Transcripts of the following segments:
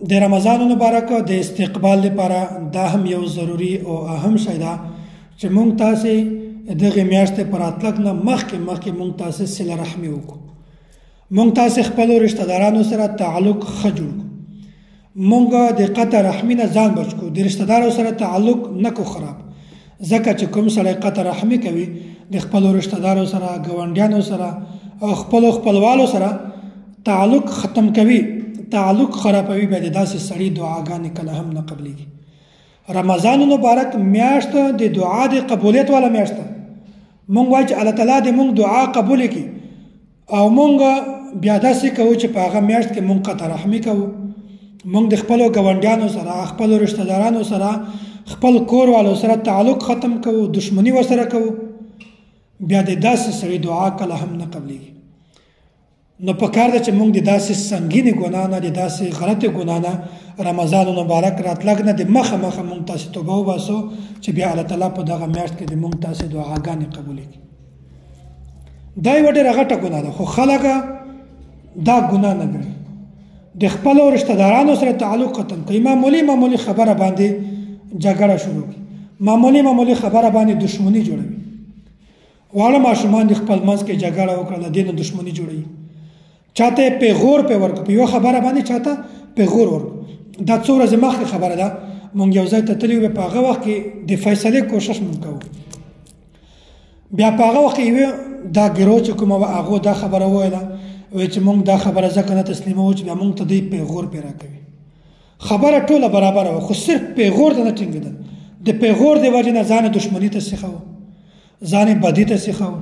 د رمضان مبارک د استقبال لپاره دا هم یو ضروری او اهم شی ده چې مونږ تاسې دغه میاشتې په راتلک نه مخکې مونږ تاسې صله رحمي وکړو. مونږ تاسې خپلو رشته دارانو سره تعلق ښه جوړ کړو. مونږ د قطع رحمي نه ځان بچ کړو. د رشته دارو سره تعلق نه کو خراب، ځکه چې کوم سړی قطع رحمي کوي د خپلو رشته دارو سره، ګاونډیانو سره او خپلو خپلوالو سره تعلق ختم کوي، تعلق خرابوي، بیا د داسې سړي دعاګانې کله هم نه قبلېږي. رمضان مبارک میاشت د دعا د قبولیت والا میاشت ده. مونږ وایو چې الله تعالی دې مونږ دعا قبول کړي او مونږ بیا داسې کوو چې په هغه میاشت کې مونږ قطع رحمي کوو. مونږ د خپلو ګاونډیانو سره، خپلو رشته دارانو سره، خپل کور والو سره تعلق ختم کوو، دشمني ورسره کوو، بیا د داسې سړي دعا کله هم نه قبلېږي. نو پکار ده چې مونږ د داسې سنګینې ګناه نه، د داسې غلطې ګناه نه رمضان مبارک راتلک نه د مخه مونږ تاسې توبه وباسو چې بیا الله تعالی په دغه میاشت کې د مونږ تاسې دعاګانې قبولې کړي. دا یوه ډېره غټه ګناه ده، خو خلک دا ګناه نه ګڼي. د خپلو رشته دارانو سره تعلق ختم کوي، معمولي خبره باندې جګړه شروع کړي، معمولي خبره باندې دشمني جوړوي. واړه ماشومان د خپل منځ کې جګړه وکړه، له دې نه دشمني جوړوي. چاته پیغور په ورکړه، په یوه خبره باندې چاته پیغور ورکړه. دا څو ورځې مخکې خبره ده، مونږ یو ځای ته تللي وو، په هغه وخت کې د فیصلې کوشش مونږ کوو. بیا په هغه وخت کې یوه دا ګروه چې کومه وه هغو دا خبره وویله، وایي چې مونږ دا خبره ځکه نه تسلیموو چې بیا مونږ ته دوی پیغور پرې راکوي. خبره ټوله برابره وه، خو صرف پیغور ته نه ټینګېدل. د پیغور د وجې نه ځان دشمني ته سیخوه، ځان بدی ته سیخوه.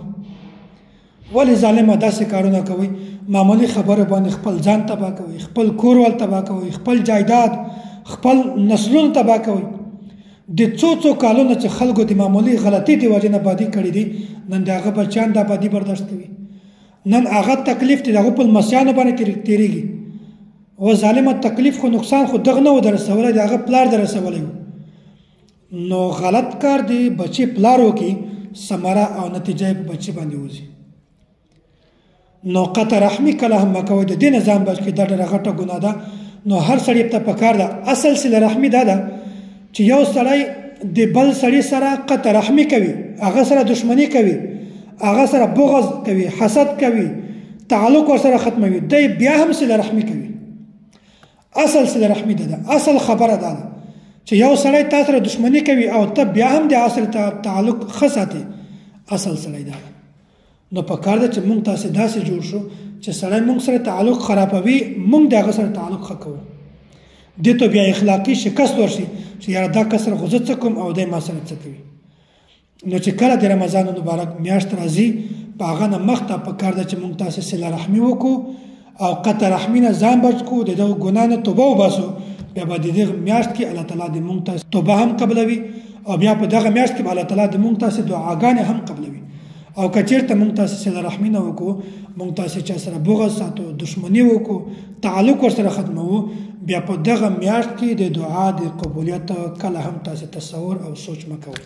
ولې ظالمه داسې کارونه کوي؟ معمولي خبره باندې خپل ځان تباه کوي، خپل کور وال تباه کوي، خپل جایداد، خپل نسلونه تباه کوي. د څو کالونه چې خلکو د معمولي غلطي د وجې نه بادي کړي دي، نن د هغه بچیان دا بادي برداشت کوي، نن هغه تکلیف د هغو په لمسیانو باندې تېرېږي. و ظالمه تکلیف خو نقصان خو دغه نه و در رسولی، د هغه پلار در رسولی و. نو غلط کار د بچي پلار وکړي، ثمره او نتیجه یې په بچي باندې وځي. نو قطع رحمي کله هم مه کوئ، د دې نه ځان بچ کړئ، دا ډېره غټه ګناه ده. نو هر سړي ته پکار ده، اصل صله رحمي دا ده چې یو سړی د بل سړي سره قطع رحمي کوي، هغه سره دشمني کوي، هغه سره بغض کوي، حسد کوي، تعلق ورسره ختموي، دی بیا هم صله رحمي کوي. اصل صله رحمي ده، اصل خبره دا ده چې یو سړی تا سره دشمني کوي او ته بیا هم د اصل تعلق ښه ساتې، اصل سړی دا ده. نو پکار ده چې مونږ تاسې داسې جوړ شو چې سړی مونږ سره تعلق خرابوي، مونږ د هغه سره تعلق ښه کوو. دې ته بیا اخلاقي شکست ورشي چې یاره دا کس سره خو زه څه کوم او دی ما سره څه کوي. نو چې کله د رمضان مبارک میاشت راځي، په هغه نه مخته پکار ده چې مونږ تاسې صله رحمي وکړو او قطع رحمي نه ځان بچ کړو، د دغو ګناه نه توبه وباسو. بیا به د دغه میاشت کې الله تعالی د مونږ تاسې توبه هم قبلوي او بیا په دغه میاشت کې به الله تعالی د مونږ تاسې دعاګانې هم قبلوي. او که چېرته مونږ تاسې صله رحمي نه وکړو، مونږ تاسې چا سره بغض ساتو، دشمني وکړو، تعلق ورسره ختموو، بیا په دغه میاشت کې د دعا د قبولیت کله هم تاسې تصور او سوچ مه کوئ.